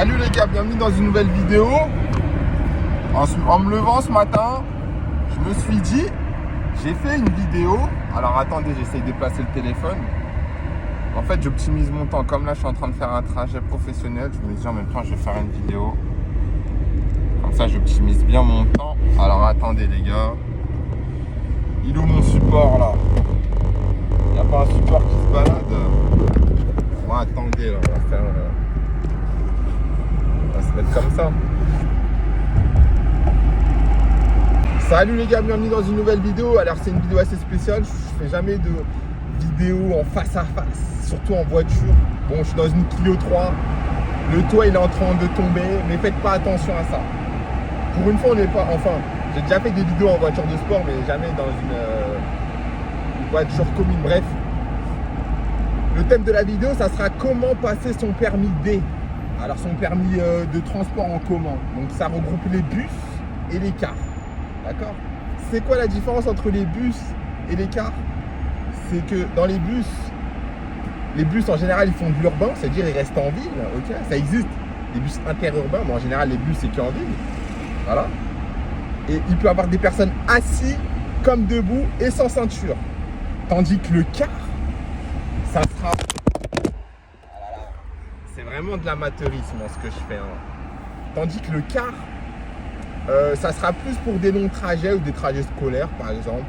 Salut les gars, bienvenue dans une nouvelle vidéo. En me levant ce matin, je me suis dit, j'ai fait une vidéo. Alors attendez, j'essaye de placer le téléphone. En fait, j'optimise mon temps. Comme là, je suis en train de faire un trajet professionnel, je me dis en même temps, je vais faire une vidéo. Comme ça, j'optimise bien mon temps. Alors attendez les gars. Il est où mon support là? Il n'y a pas un support qui se balade? Bon, attendez là, on va faire... On va se mettre comme ça. Salut les gars, bienvenue dans une nouvelle vidéo. Alors c'est une vidéo assez spéciale. Je fais jamais de vidéo en face à face, surtout en voiture. Bon, je suis dans une Clio 3. Le toit il est en train de tomber, mais faites pas attention à ça. Pour une fois, on n'est pas... Enfin, j'ai déjà fait des vidéos en voiture de sport, mais jamais dans une voiture commune. Bref, le thème de la vidéo, ça sera comment passer son permis D. Alors son permis de transport en commun. Donc ça regroupe les bus et les cars. D'accord? C'est quoi la différence entre les bus et les cars? C'est que dans les bus en général ils font de l'urbain, c'est-à-dire ils restent en ville. Ok, ça existe, des bus interurbains, mais en général les bus c'est qu'en ville. Voilà. Et il peut y avoir des personnes assises comme debout et sans ceinture. Tandis que le car, ça sera... C'est vraiment de l'amateurisme ce que je fais. Hein. Tandis que le car, ça sera plus pour des longs trajets ou des trajets scolaires par exemple.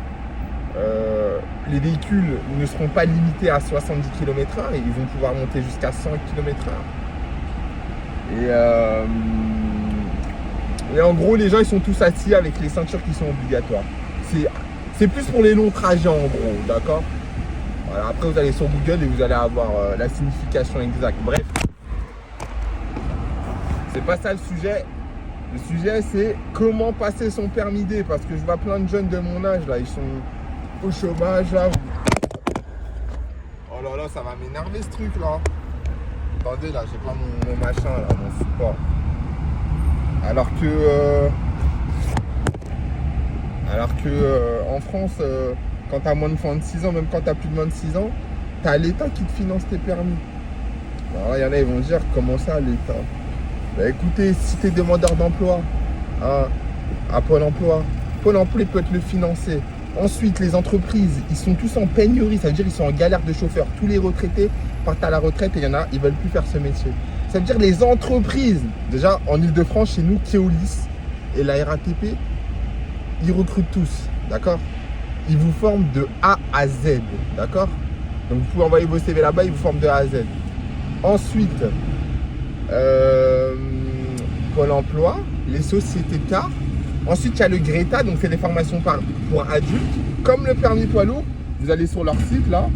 Les véhicules ne seront pas limités à 70 km/h et ils vont pouvoir monter jusqu'à 100 km/h. Et en gros, les gens ils sont tous assis avec les ceintures qui sont obligatoires. C'est plus pour les longs trajets en gros, d'accord? Voilà, après vous allez sur Google et vous allez avoir la signification exacte. Bref, c'est pas ça le sujet. Le sujet c'est comment passer son permis D, parce que je vois plein de jeunes de mon âge là, ils sont au chômage là. Oh là là, ça va m'énerver ce truc là. Attendez là, j'ai pas mon machin là, mon support. Alors que en France, quand tu as moins de 26 ans, même quand tu as plus de 26 ans, tu as l'État qui te finance tes permis. Alors il y en a, ils vont dire comment ça l'État? Bah écoutez, si tu es demandeur d'emploi à Pôle emploi peut te le financer. Ensuite, les entreprises, ils sont tous en pénurie, ça veut dire qu'ils sont en galère de chauffeurs. Tous les retraités partent à la retraite et il y en a, ils veulent plus faire ce métier. Ça veut dire les entreprises, déjà en Ile-de-France, chez nous, Keolis et la RATP, ils recrutent tous, d'accord? Ils vous forment de A à Z, d'accord? Donc vous pouvez envoyer vos CV là-bas, ils vous forment de A à Z. Ensuite, Pôle emploi, les sociétés de cars. Ensuite, il y a le Greta, donc c'est des formations pour adultes. Comme le permis poids lourd, vous allez sur leur site là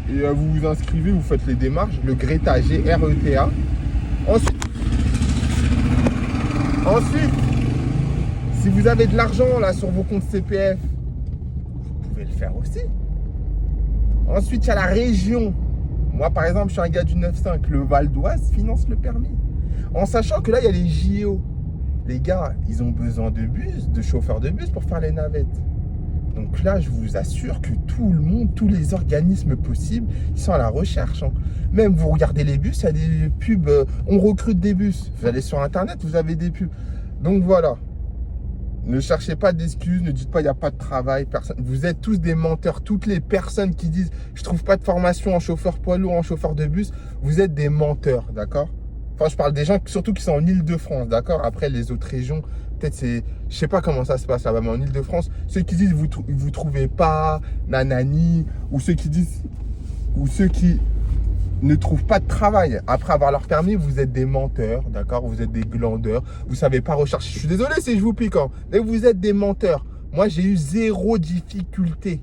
et vous vous inscrivez, vous faites les démarches. Le Greta, G-R-E-T-A. Ensuite, si vous avez de l'argent là sur vos comptes CPF, vous pouvez le faire aussi. Ensuite, il y a la région. Moi, par exemple, je suis un gars du 9-5. Le Val d'Oise finance le permis. En sachant que là, il y a les JO. Les gars, ils ont besoin de bus, de chauffeurs de bus pour faire les navettes. Donc là, je vous assure que tout le monde, tous les organismes possibles, ils sont à la recherche. Hein. Même vous regardez les bus, il y a des pubs, on recrute des bus. Vous allez sur Internet, vous avez des pubs. Donc voilà. Ne cherchez pas d'excuses, ne dites pas il n'y a pas de travail. Personne. Vous êtes tous des menteurs. Toutes les personnes qui disent je ne trouve pas de formation en chauffeur poids lourd, en chauffeur de bus, vous êtes des menteurs, d'accord? Enfin, je parle des gens surtout qui sont en Ile-de-France, d'accord? Après, les autres régions, peut-être c'est... Je sais pas comment ça se passe là-bas, mais en Ile-de-France, ceux qui disent vous trouvez pas, nanani, ou ceux qui disent... Ou ceux qui ne trouvent pas de travail après avoir leur permis, vous êtes des menteurs, d'accord? Vous êtes des glandeurs, vous savez pas rechercher. Je suis désolé si je vous pique, hein, mais vous êtes des menteurs. Moi, j'ai eu zéro difficulté,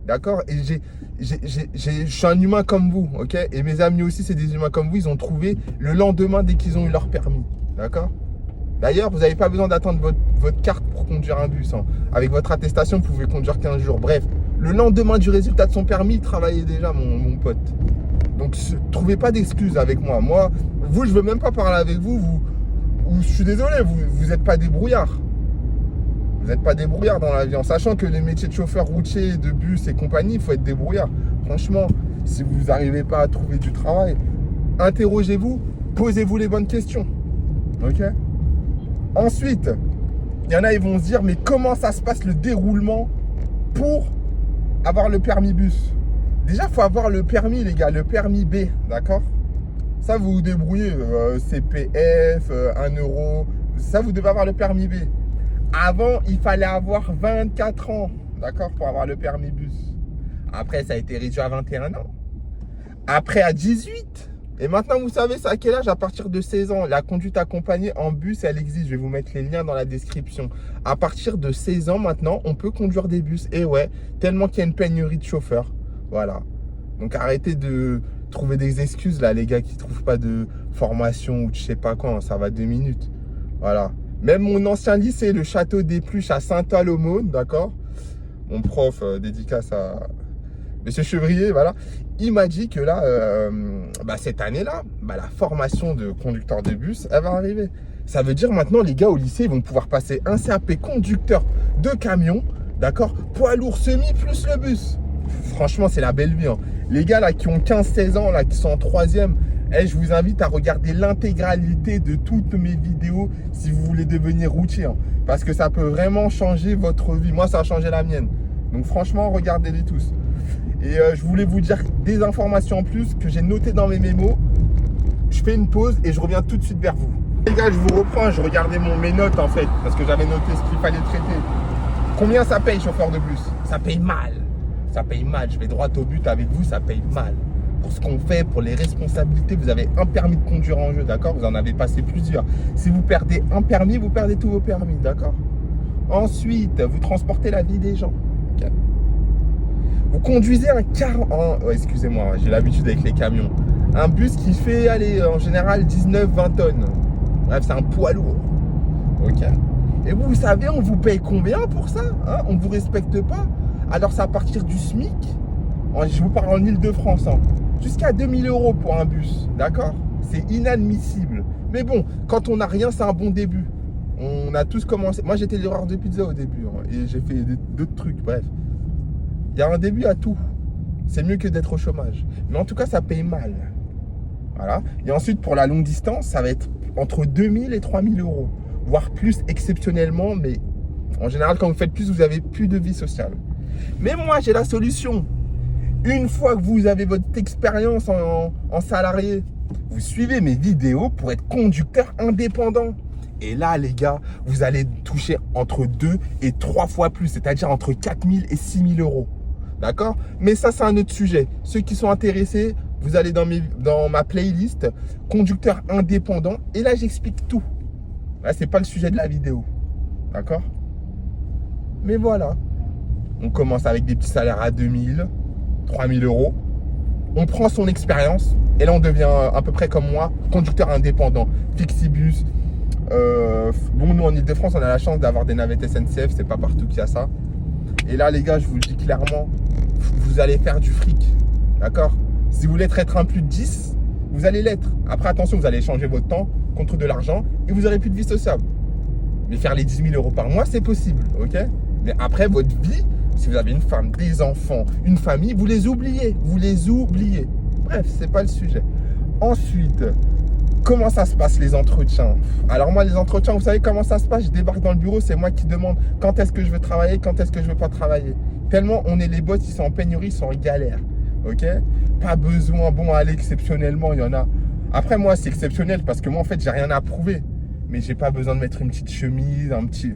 d'accord? Et je suis un humain comme vous, ok? Et mes amis aussi, c'est des humains comme vous. Ils ont trouvé le lendemain dès qu'ils ont eu leur permis, d'accord? D'ailleurs, vous n'avez pas besoin d'attendre votre carte pour conduire un bus. Hein. Avec votre attestation, vous pouvez conduire 15 jours. Bref, le lendemain du résultat de son permis, il travaillait déjà, mon pote. Donc, ne trouvez pas d'excuses avec moi. Moi, vous, je ne veux même pas parler avec vous. Je suis désolé, vous n'êtes pas des brouillards. Vous n'êtes pas des brouillards dans la vie. En sachant que les métiers de chauffeur routier, de bus et compagnie, il faut être des brouillards. Franchement, si vous n'arrivez pas à trouver du travail, interrogez-vous, posez-vous les bonnes questions. Ok. Ensuite, il y en a, ils vont se dire, mais comment ça se passe le déroulement pour avoir le permis bus? Déjà, il faut avoir le permis, les gars, le permis B, d'accord? Ça, vous vous débrouillez, CPF, 1 euro, ça, vous devez avoir le permis B. Avant, il fallait avoir 24 ans, d'accord, pour avoir le permis bus. Après, ça a été réduit à 21 ans. Après, à 18. Et maintenant, vous savez, c'est à quel âge? À partir de 16 ans. La conduite accompagnée en bus, elle existe. Je vais vous mettre les liens dans la description. À partir de 16 ans, maintenant, on peut conduire des bus. Et ouais, tellement qu'il y a une pénurie de chauffeurs. Voilà. Donc, arrêtez de trouver des excuses, là, les gars qui ne trouvent pas de formation ou je sais pas quoi. Ça va 2 minutes. Voilà. Même mon ancien lycée, le Château des Pluches à Saint-Aloymone, d'accord? Mon prof, dédicace à Monsieur Chevrier, voilà. Il m'a dit que là, cette année-là, la formation de conducteur de bus, elle va arriver. Ça veut dire maintenant, les gars au lycée, ils vont pouvoir passer un CAP conducteur de camion, d'accord? Poids lourd semi plus le bus. Franchement, c'est la belle vie, hein. Les gars là qui ont 15-16 ans, là, qui sont en troisième, je vous invite à regarder l'intégralité de toutes mes vidéos si vous voulez devenir routier, hein, parce que ça peut vraiment changer votre vie. Moi, ça a changé la mienne. Donc franchement, regardez-les tous. Et je voulais vous dire des informations en plus que j'ai notées dans mes mémos. Je fais une pause et je reviens tout de suite vers vous. Les gars, je vous reprends, je regardais mes notes en fait, parce que j'avais noté ce qu'il fallait traiter. Combien ça paye, chauffeur de bus? Ça paye mal. Ça paye mal. Je vais droit au but avec vous, ça paye mal. Pour ce qu'on fait, pour les responsabilités, vous avez un permis de conduire en jeu, d'accord? Vous en avez passé plusieurs. Si vous perdez un permis, vous perdez tous vos permis, d'accord? Ensuite, vous transportez la vie des gens. Okay. Vous conduisez un car... excusez-moi, j'ai l'habitude avec les camions. Un bus qui fait, allez, en général, 19-20 tonnes. Bref, c'est un poids lourd. Ok. Et vous savez, on vous paye combien pour ça, hein? On ne vous respecte pas. Alors, c'est à partir du SMIC. Je vous parle en Ile-de-France. Hein, jusqu'à 2000 € pour un bus. D'accord? C'est inadmissible. Mais bon, quand on n'a rien, c'est un bon début. On a tous commencé. Moi, j'étais livreur de pizza au début. Hein, et j'ai fait d'autres trucs. Bref. Il y a un début à tout. C'est mieux que d'être au chômage. Mais en tout cas, ça paye mal. Voilà. Et ensuite, pour la longue distance, ça va être entre 2000 et 3000 €. Voire plus exceptionnellement. Mais en général, quand vous faites plus, vous avez plus de vie sociale. Mais moi, j'ai la solution. Une fois que vous avez votre expérience en salarié, vous suivez mes vidéos pour être conducteur indépendant. Et là, les gars, vous allez toucher entre 2 et 3 fois plus, c'est-à-dire entre 4000 et 6000 €. D'accord? Mais ça, c'est un autre sujet. Ceux qui sont intéressés, vous allez dans ma playlist conducteur indépendant. Et là, j'explique tout. Là, ce n'est pas le sujet de la vidéo. D'accord? Mais voilà. On commence avec des petits salaires à 2000, 3000 €. On prend son expérience. Et là, on devient à peu près comme moi, conducteur indépendant. Flixibus. Bon, nous, en Ile-de-France, on a la chance d'avoir des navettes SNCF. C'est pas partout qu'il y a ça. Et là, les gars, je vous le dis clairement, vous allez faire du fric. D'accord? Si vous voulez être un plus de 10, vous allez l'être. Après, attention, vous allez échanger votre temps contre de l'argent et vous n'aurez plus de vie sociable. Mais faire les 10 000 € par mois, c'est possible. Ok? Mais après, votre vie, si vous avez une femme, des enfants, une famille, vous les oubliez. Vous les oubliez. Bref, c'est pas le sujet. Ensuite, comment ça se passe les entretiens? Alors moi, les entretiens, vous savez comment ça se passe? Je débarque dans le bureau, c'est moi qui demande quand est-ce que je veux travailler, quand est-ce que je veux pas travailler. Tellement on est les boss, ils sont en pénurie, ils sont en galère. Ok? Pas besoin, bon, aller exceptionnellement, il y en a. Après moi, c'est exceptionnel parce que moi, en fait, j'ai rien à prouver. Mais j'ai pas besoin de mettre une petite chemise, un petit...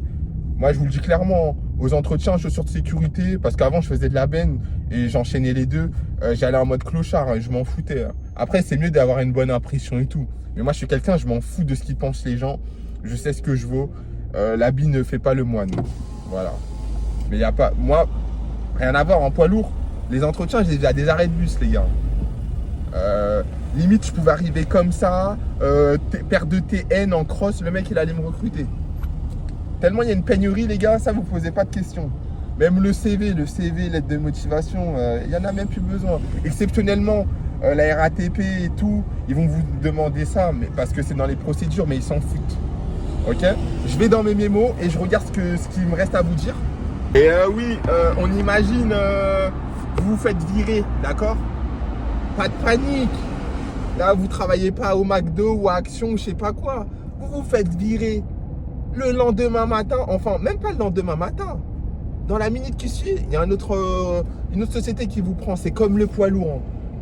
Moi, je vous le dis clairement, aux entretiens, chaussures de sécurité, parce qu'avant, je faisais de la benne et j'enchaînais les deux. J'allais en mode clochard, hein, je m'en foutais. Hein. Après, c'est mieux d'avoir une bonne impression et tout. Mais moi, je suis quelqu'un, je m'en fous de ce qu'ils pensent les gens. Je sais ce que je vaux. L'habit ne fait pas le moine. Voilà. Mais il n'y a pas... Moi, rien à voir en poids lourd. Les entretiens, j'ai déjà des arrêts de bus, les gars. Limite, je pouvais arriver comme ça, paire de TN en cross, le mec, il allait me recruter. Tellement il y a une pénurie, les gars, ça, vous ne posez pas de questions. Même le CV, l'aide de motivation, il n'y en a même plus besoin. Exceptionnellement, la RATP et tout, ils vont vous demander ça, mais, parce que c'est dans les procédures, mais ils s'en foutent. Ok? Je vais dans mes mémos et je regarde ce qu'il me reste à vous dire. Et oui, on imagine, vous vous faites virer, d'accord? Pas de panique. Là, vous ne travaillez pas au McDo ou à Action, je sais pas quoi. vous vous faites virer le lendemain matin, enfin même pas le lendemain matin. Dans la minute qui suit, il y a une autre société qui vous prend. C'est comme le poids lourd.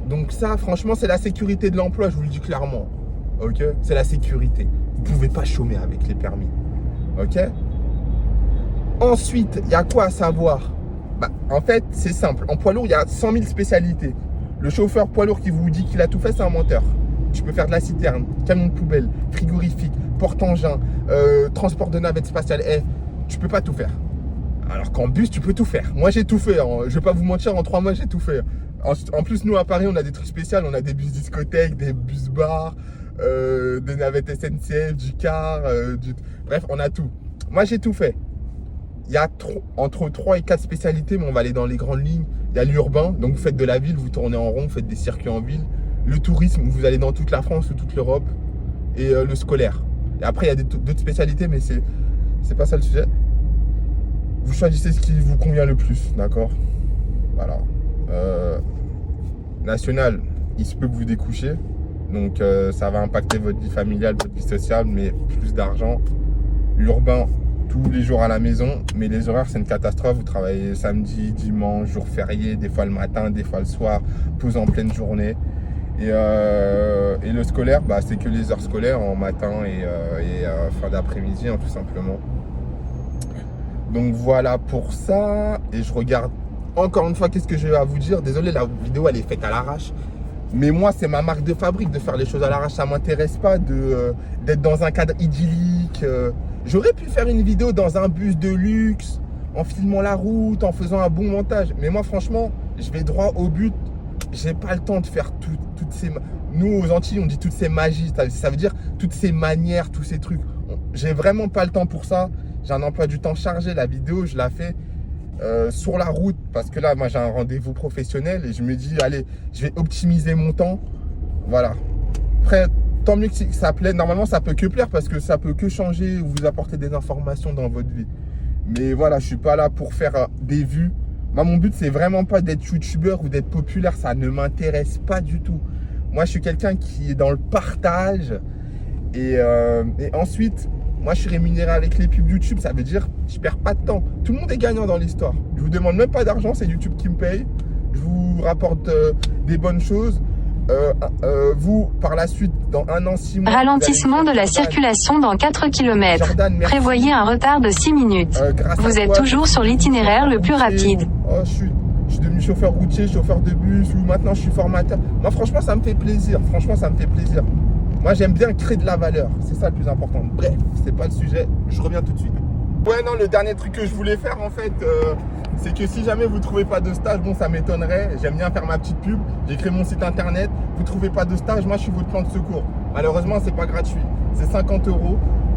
Donc ça, franchement, c'est la sécurité de l'emploi, je vous le dis clairement. Ok? C'est la sécurité. Vous ne pouvez pas chômer avec les permis. Ok? Ensuite, il y a quoi à savoir? En fait, c'est simple. En poids lourd, il y a 100 000 spécialités. Le chauffeur poids lourd qui vous dit qu'il a tout fait, c'est un menteur. Tu peux faire de la citerne, camion de poubelle, frigorifique, porte-engin, transport de navette spatiale. Tu peux pas tout faire. Alors qu'en bus, tu peux tout faire. Moi, j'ai tout fait. Je vais pas vous mentir, en 3 mois, j'ai tout fait. En plus, nous, à Paris, on a des trucs spéciaux. On a des bus discothèques, des bus bars, des navettes SNCF, du car, bref, on a tout. Moi, j'ai tout fait. Il y a entre 3 et 4 spécialités, mais on va aller dans les grandes lignes. Il y a l'urbain, donc vous faites de la ville, vous tournez en rond, vous faites des circuits en ville. Le tourisme, vous allez dans toute la France ou toute l'Europe. Et le scolaire. Et après, il y a d'autres spécialités, mais c'est pas ça le sujet. Vous choisissez ce qui vous convient le plus, d'accord? Voilà. National, il se peut que vous découchiez. Donc, ça va impacter votre vie familiale, votre vie sociale, mais plus d'argent. Urbain, tous les jours à la maison, mais les horaires, c'est une catastrophe. Vous travaillez samedi, dimanche, jour férié, des fois le matin, des fois le soir, pause en pleine journée. Et le scolaire, c'est que les heures scolaires en matin et fin d'après-midi, tout simplement. Donc voilà pour ça. Et je regarde encore une fois, qu'est-ce que j'ai à vous dire? Désolé, la vidéo, elle est faite à l'arrache. Mais moi, c'est ma marque de fabrique de faire les choses à l'arrache. Ça ne m'intéresse pas d'être dans un cadre idyllique. J'aurais pu faire une vidéo dans un bus de luxe, en filmant la route, en faisant un bon montage. Mais moi, franchement, je vais droit au but. J'ai pas le temps de faire toutes ces... Nous, aux Antilles, on dit toutes ces magies. Ça veut dire toutes ces manières, tous ces trucs. J'ai vraiment pas le temps pour ça. J'ai un emploi du temps chargé. La vidéo, je la fais sur la route. Parce que là, moi, j'ai un rendez-vous professionnel. Et je me dis, allez, je vais optimiser mon temps. Voilà. Après, tant mieux que ça plaît. Normalement, ça peut que plaire parce que ça peut que changer ou vous apporter des informations dans votre vie. Mais voilà, je suis pas là pour faire des vues. Moi, mon but, c'est vraiment pas d'être youtubeur ou d'être populaire. Ça ne m'intéresse pas du tout. Moi, je suis quelqu'un qui est dans le partage. Et ensuite, moi, je suis rémunéré avec les pubs YouTube. Ça veut dire je perds pas de temps. Tout le monde est gagnant dans l'histoire. Je vous demande même pas d'argent. C'est YouTube qui me paye. Je vous rapporte des bonnes choses. Vous, par la suite, dans 1 an, 6 mois... Ralentissement de la circulation dans 4 km. Jordan, prévoyez un retard de 6 minutes. Vous êtes toujours sur l'itinéraire le plus rapide. Oh, je suis devenu chauffeur routier, chauffeur de bus, ou maintenant je suis formateur. Moi, franchement, ça me fait plaisir. Franchement, ça me fait plaisir. Moi, j'aime bien créer de la valeur. C'est ça le plus important. Bref, c'est pas le sujet. Je reviens tout de suite. Ouais, non, le dernier truc que je voulais faire, en fait, c'est que si jamais vous ne trouvez pas de stage, bon, ça m'étonnerait. J'aime bien faire ma petite pub. J'ai créé mon site internet. Vous ne trouvez pas de stage, moi, je suis votre plan de secours. Malheureusement, c'est pas gratuit. C'est 50 €.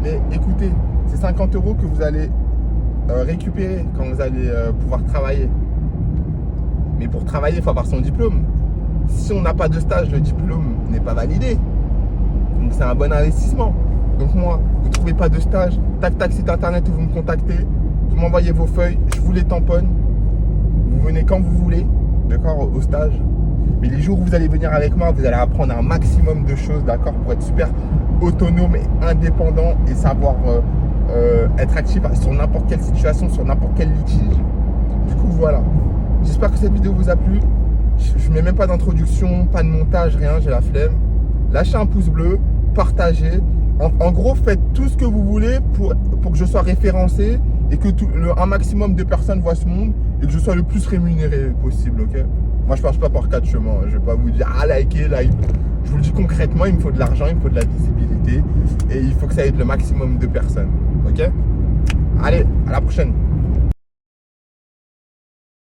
Mais écoutez, c'est 50 € que vous allez récupérer quand vous allez pouvoir travailler. Mais pour travailler, il faut avoir son diplôme. Si on n'a pas de stage, le diplôme n'est pas validé. Donc, c'est un bon investissement. Donc moi, vous ne trouvez pas de stage, tac, site internet où vous me contactez, vous m'envoyez vos feuilles, je vous les tamponne. Vous venez quand vous voulez, d'accord, au stage. Mais les jours où vous allez venir avec moi, vous allez apprendre un maximum de choses, d'accord, pour être super autonome et indépendant et savoir être actif sur n'importe quelle situation, sur n'importe quel litige. Du coup, voilà. J'espère que cette vidéo vous a plu. Je ne mets même pas d'introduction, pas de montage, rien, j'ai la flemme. Lâchez un pouce bleu, partagez. En gros, faites tout ce que vous voulez pour que je sois référencé et que un maximum de personnes voient ce monde et que je sois le plus rémunéré possible, ok? Moi, je ne passe pas par 4 chemins. Je ne vais pas vous dire, likez, like. Je vous le dis concrètement, il me faut de l'argent, il me faut de la visibilité et il faut que ça aide le maximum de personnes, ok? Allez, à la prochaine.